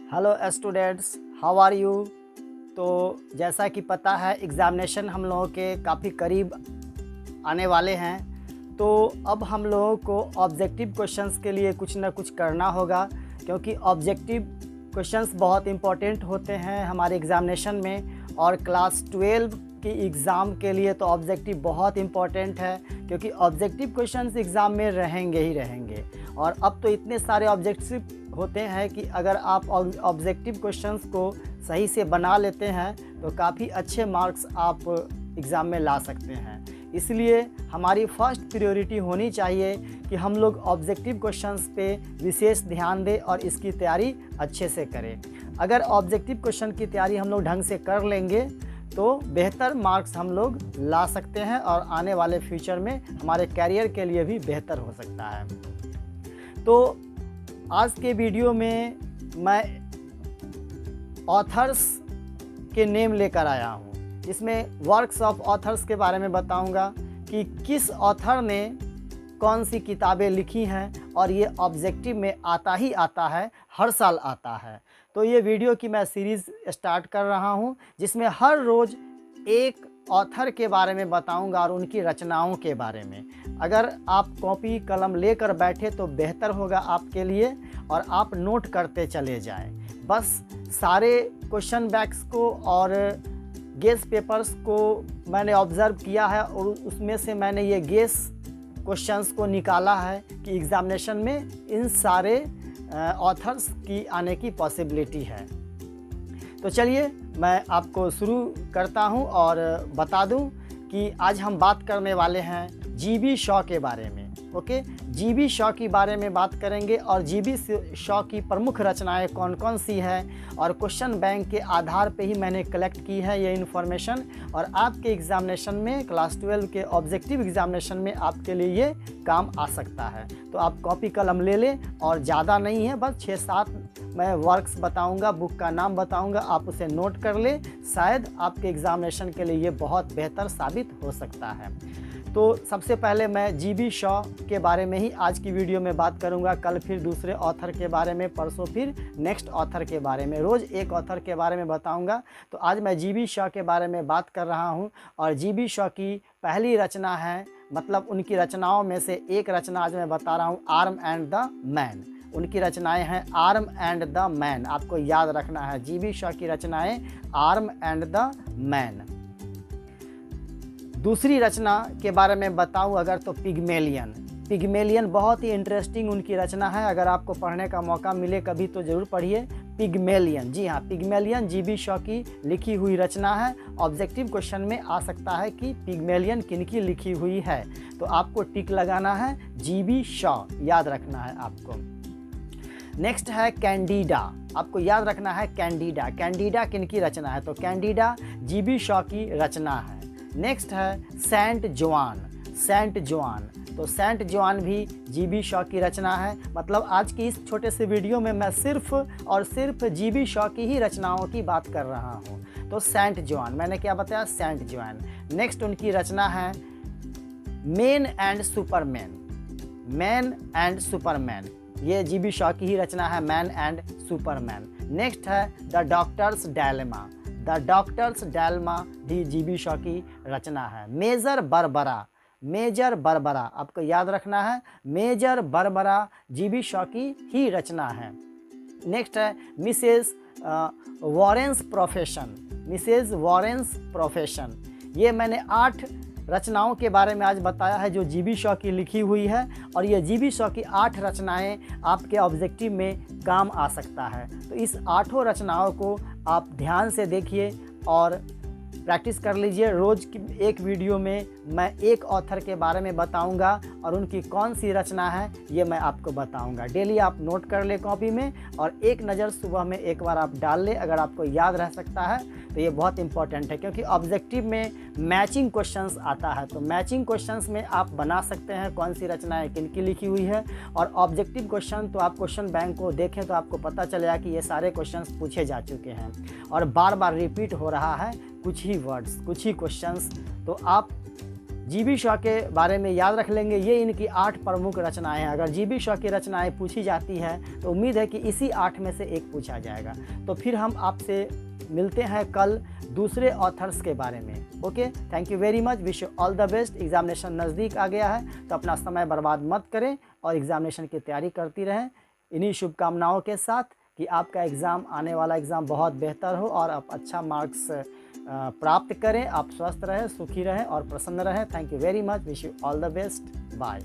Hello students, how are you. तो जैसा कि पता है एग्ज़ामिनेशन हम लोगों के काफ़ी करीब आने वाले हैं। तो अब हम लोगों को ऑब्जेक्टिव क्वेश्चंस के लिए कुछ ना कुछ करना होगा, क्योंकि ऑब्जेक्टिव क्वेश्चंस बहुत इम्पोर्टेंट होते हैं हमारे एग्ज़ामिनेशन में। और क्लास 12 की एग्ज़ाम के लिए तो ऑब्जेक्टिव बहुत इम्पोर्टेंट है, क्योंकि ऑब्जेक्टिव क्वेश्चंस एग्ज़ाम में रहेंगे ही रहेंगे। और अब तो इतने सारे ऑब्जेक्टिव होते हैं कि अगर आप ऑब्जेक्टिव क्वेश्चंस को सही से बना लेते हैं तो काफ़ी अच्छे मार्क्स आप एग्ज़ाम में ला सकते हैं। इसलिए हमारी फर्स्ट प्रायोरिटी होनी चाहिए कि हम लोग ऑब्जेक्टिव क्वेश्चंस पे विशेष ध्यान दें और इसकी तैयारी अच्छे से करें। अगर ऑब्जेक्टिव क्वेश्चन की तैयारी हम लोग ढंग से कर लेंगे तो बेहतर मार्क्स हम लोग ला सकते हैं और आने वाले फ्यूचर में हमारे कैरियर के लिए भी बेहतर हो सकता है। तो आज के वीडियो में मैं ऑथर्स के नेम लेकर आया हूँ। इसमें वर्क्स ऑफ ऑथर्स के बारे में बताऊँगा कि किस ऑथर ने कौन सी किताबें लिखी हैं, और ये ऑब्जेक्टिव में आता ही आता है, हर साल आता है। तो ये वीडियो की मैं सीरीज़ स्टार्ट कर रहा हूँ, जिसमें हर रोज़ एक ऑथर के बारे में बताऊंगा और उनकी रचनाओं के बारे में। अगर आप कॉपी कलम लेकर बैठे तो बेहतर होगा आपके लिए, और आप नोट करते चले जाएं। बस सारे क्वेश्चन बैंक्स को और गेस पेपर्स को मैंने ऑब्ज़र्व किया है, और उसमें से मैंने ये गेस क्वेश्चंस को निकाला है कि एग्ज़ामिनेशन में इन सारे ऑथर्स की आने की पॉसिबिलिटी है। तो चलिए मैं आपको शुरू करता हूं और बता दूं कि आज हम बात करने वाले हैं जीबी शॉ के बारे में। ओके, जीबी शॉ के बारे में बात करेंगे और जीबी शॉ की प्रमुख रचनाएं कौन कौन सी हैं, और क्वेश्चन बैंक के आधार पे ही मैंने कलेक्ट की है ये इन्फॉर्मेशन। और आपके एग्ज़ामिनेशन में क्लास 12 के ऑब्जेक्टिव एग्ज़ामिनेशन में आपके लिए ये काम आ सकता है। तो आप कॉपी कलम ले लें, और ज़्यादा नहीं है, बस 6-7 मैं वर्क्स बताऊंगा, बुक का नाम बताऊंगा, आप उसे नोट कर लें। शायद आपके एग्ज़ामिनेशन के लिए ये बहुत बेहतर साबित हो सकता है। तो सबसे पहले मैं जीबी शॉ के बारे में ही आज की वीडियो में बात करूंगा। कल फिर दूसरे ऑथर के बारे में, परसों फिर नेक्स्ट ऑथर के बारे में, रोज़ एक ऑथर के बारे में बताऊंगा। तो आज मैं जीबी शॉ के बारे में बात कर रहा हूं। और जीबी शॉ की पहली रचना है, मतलब उनकी रचनाओं में से एक रचना आज मैं बता रहा हूँ, आर्म एंड द मैन। उनकी रचनाएं हैं आर्म एंड द मैन, आपको याद रखना है। जीबी शॉ की रचनाएं आर्म एंड द मैन। दूसरी रचना के बारे में बताऊं अगर, तो पिग्मेलियन। पिग्मेलियन बहुत ही इंटरेस्टिंग उनकी रचना है। अगर आपको पढ़ने का मौका मिले कभी तो ज़रूर पढ़िए पिग्मेलियन। जी हाँ, पिग्मेलियन जीबी शॉ की लिखी हुई रचना है। ऑब्जेक्टिव क्वेश्चन में आ सकता है कि पिग्मेलियन किनकी लिखी हुई है, तो आपको टिक लगाना है, जीबी शॉ याद रखना है आपको। नेक्स्ट है कैंडिडा, आपको याद रखना है कैंडिडा। कैंडिडा किनकी रचना है, तो कैंडिडा जीबी शॉ की रचना है। नेक्स्ट है सेंट जोआन। सेंट जोआन, तो सेंट जोआन भी जीबी शॉ की रचना है। मतलब आज की इस छोटे से वीडियो में मैं सिर्फ और सिर्फ जीबी शॉ की ही रचनाओं की बात कर रहा हूँ। तो सेंट जोआन, मैंने क्या बताया, सेंट जोआन। नेक्स्ट उनकी रचना है man and Superman. Man and Superman, ये जीबी शॉ की ही रचना है, मैन एंड सुपरमैन। नेक्स्ट है the doctors dilemma. The doctors dilemma भी जीबी शॉ की रचना है। मेजर बरबरा। मेजर बरबरा, आपको याद रखना है, मेजर बरबरा जीबी शॉ की ही रचना है। नेक्स्ट है Mrs Warrens profession. Mrs Warrens profession, ये मैंने 8 रचनाओं के बारे में आज बताया है जो जीबी शॉ की लिखी हुई है। और ये जीबी शॉ की 8 रचनाएं आपके ऑब्जेक्टिव में काम आ सकता है। तो इस 8 रचनाओं को आप ध्यान से देखिए और प्रैक्टिस कर लीजिए। रोज़ की एक वीडियो में मैं एक ऑथर के बारे में बताऊंगा और उनकी कौन सी रचना है ये मैं आपको बताऊंगा। डेली आप नोट कर ले कॉपी में, और एक नज़र सुबह में एक बार आप डाल ले। अगर आपको याद रह सकता है तो ये बहुत इंपॉर्टेंट है, क्योंकि ऑब्जेक्टिव में मैचिंग क्वेश्चंस आता है। तो मैचिंग क्वेश्चंस में आप बना सकते हैं कौन सी रचनाएं किनकी लिखी हुई है। और ऑब्जेक्टिव क्वेश्चन तो आप क्वेश्चन बैंक को देखें तो आपको पता चलेगा कि ये सारे क्वेश्चंस पूछे जा चुके हैं और बार बार रिपीट हो रहा है कुछ ही वर्ड्स, कुछ ही क्वेश्चंस। तो आप जीबी शॉ के बारे में याद रख लेंगे, ये इनकी 8 प्रमुख रचनाएं हैं। अगर जीबी शॉ की रचनाएं पूछी जाती है तो उम्मीद है कि इसी 8 में से एक पूछा जाएगा। तो फिर हम आपसे मिलते हैं कल दूसरे ऑथर्स के बारे में। Okay, thank you very much, wish you all the best. Examination नज़दीक आ गया है तो अपना समय बर्बाद मत करें और एग्जामिनेशन की तैयारी करती रहें। इन्हीं शुभकामनाओं के साथ कि आपका एग्ज़ाम, आने वाला एग्ज़ाम बहुत बेहतर हो और आप अच्छा मार्क्स प्राप्त करें। आप स्वस्थ रहें, सुखी रहें और प्रसन्न रहें। Thank you very much, wish you all the best, bye.